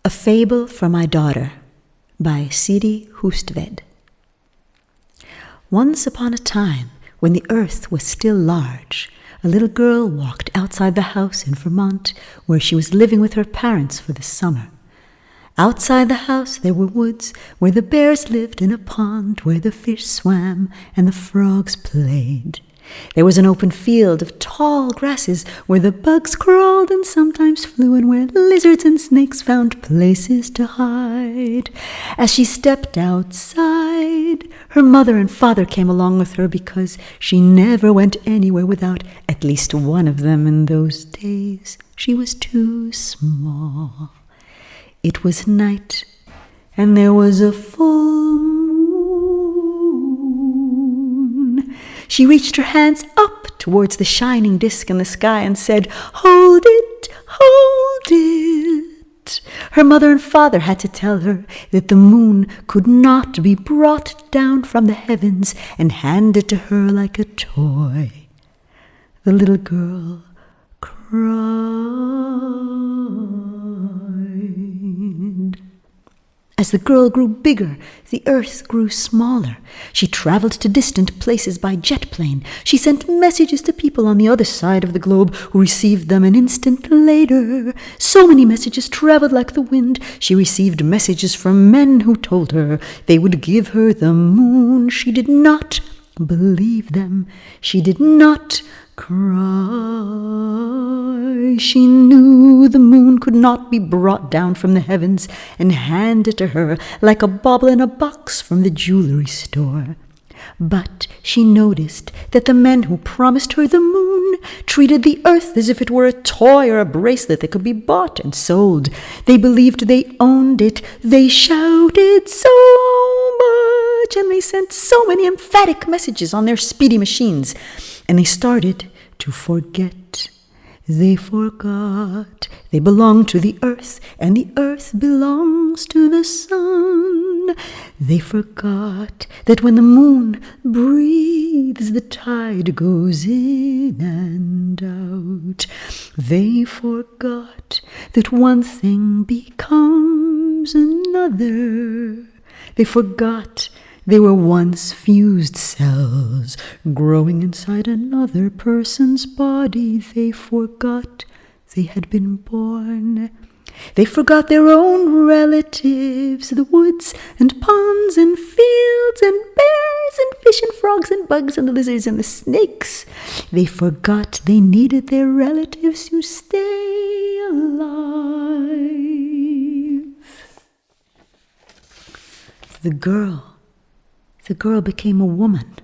A Fable for My Daughter by Siri Hustvedt. Once upon a time, when the earth was still large, a little girl walked outside the house in Vermont where she was living with her parents for the summer. Outside the house there were woods where the bears lived and a pond where the fish swam and the frogs played. There was an open field of tall grasses where the bugs crawled and sometimes flew and where lizards and snakes found places to hide. As she stepped outside, her mother and father came along with her because she never went anywhere without at least one of them. In those days, she was too small. It was night, and there was a full moon. She reached her hands up towards the shining disk in the sky and said, "Hold it, hold it." Her mother and father had to tell her that the moon could not be brought down from the heavens and handed to her like a toy. The little girl cried. As the girl grew bigger, the earth grew smaller. She traveled to distant places by jet plane. She sent messages to people on the other side of the globe who received them an instant later. So many messages traveled like the wind. She received messages from men who told her they would give her the moon. She did not believe them. She did not cry. She knew the moon could not be brought down from the heavens and handed to her like a bauble in a box from the jewelry store. But she noticed that the men who promised her the moon treated the earth as if it were a toy or a bracelet that could be bought and sold. They believed they owned it. They shouted so much, and they sent so many emphatic messages on their speedy machines. And they started to forget. They forgot they belong to the earth, and the earth belongs to the sun. They forgot that when the moon breathes, the tide goes in and out. They forgot that one thing becomes another. They forgot they were once fused cells growing inside another person's body. They forgot they had been born. They forgot their own relatives, the woods and ponds and fields and bears and fish and frogs and bugs and the lizards and the snakes. They forgot they needed their relatives to stay alive. The girl became a woman.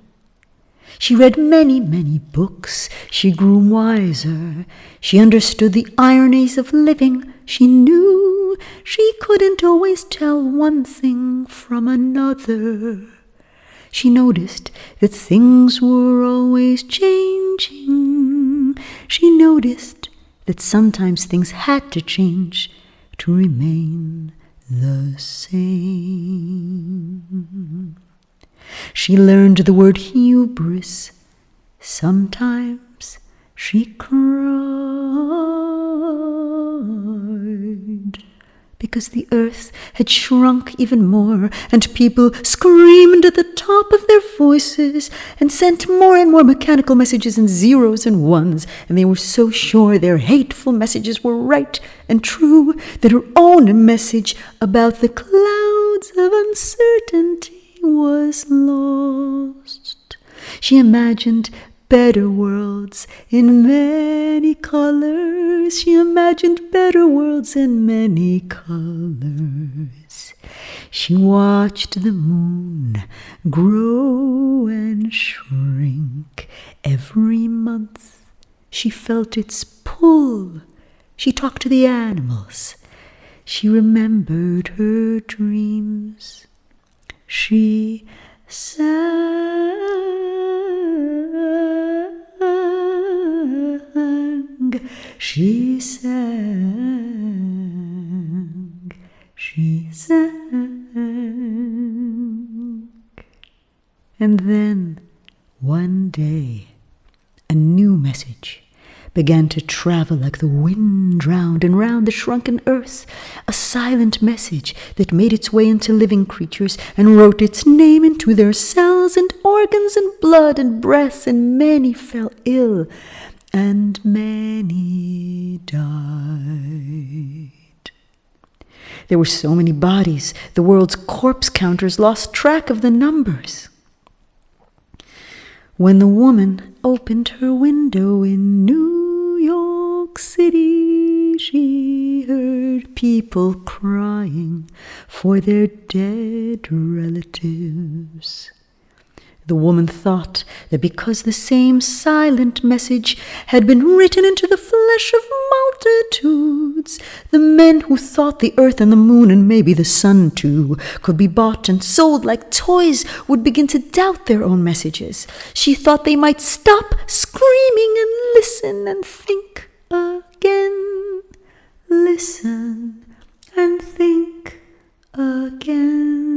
She read many, many books. She grew wiser. She understood the ironies of living. She knew she couldn't always tell one thing from another. She noticed that things were always changing. She noticed that sometimes things had to change to remain the same. She learned the word hubris. Sometimes she cried because the earth had shrunk even more, and people screamed at the top of their voices and sent more and more mechanical messages in zeros and ones, and they were so sure their hateful messages were right and true that her own message about the clouds of uncertainty was lost. She imagined better worlds in many colors. She imagined better worlds in many colors. She watched the moon grow and shrink. Every month she felt its pull. She talked to the animals. She remembered her dreams. She sang, she sang, she sang. And then, one day, a new message began to travel like the wind round and round the shrunken earth, a silent message that made its way into living creatures and wrote its name into their cells and organs and blood and breath, and many fell ill, and many died. There were so many bodies, the world's corpse counters lost track of the numbers. When the woman opened her window in New York City, she heard people crying for their dead relatives. The woman thought that because the same silent message had been written into the flesh of multitudes, the men who thought the earth and the moon and maybe the sun too could be bought and sold like toys would begin to doubt their own messages. She thought they might stop screaming and listen and think again. Listen and think again.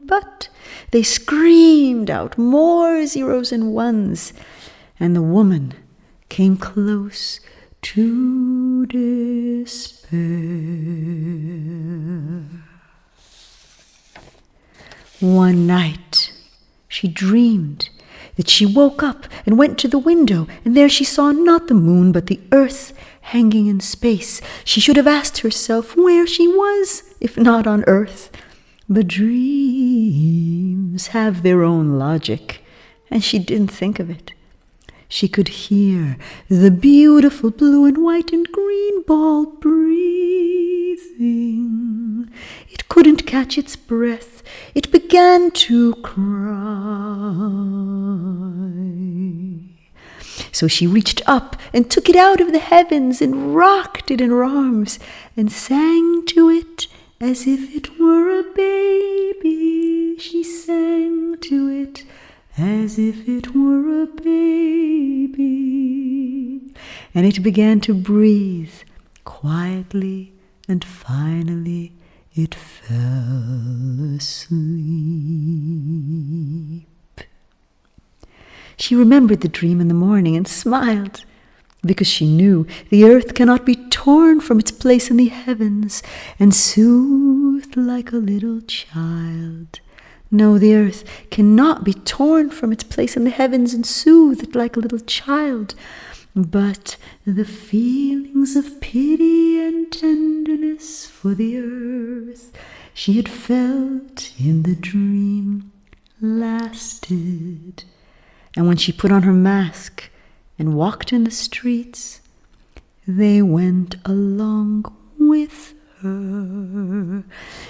But they screamed out more zeros and ones, and the woman came close to despair. One night she dreamed that she woke up and went to the window, and there she saw not the moon but the earth hanging in space. She should have asked herself where she was, if not on earth. But dreams have their own logic, and she didn't think of it. She could hear the beautiful blue and white and green ball breathing. It couldn't catch its breath. It began to cry. So she reached up and took it out of the heavens and rocked it in her arms and sang to it as if it were a baby. She sang to it as if it were a baby. And it began to breathe quietly, and finally it fell asleep. She remembered the dream in the morning and smiled, because she knew the earth cannot be torn from its place in the heavens and soothed like a little child. No, the earth cannot be torn from its place in the heavens and soothed like a little child. But the feelings of pity and tenderness for the earth she had felt in the dream lasted. And when she put on her mask and walked in the streets, they went along with her.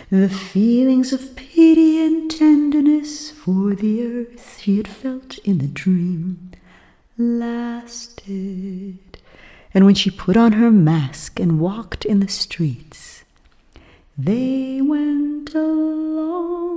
The feelings of pity and tenderness for the earth she had felt in the dream lasted. And when she put on her mask and walked in the streets, they went along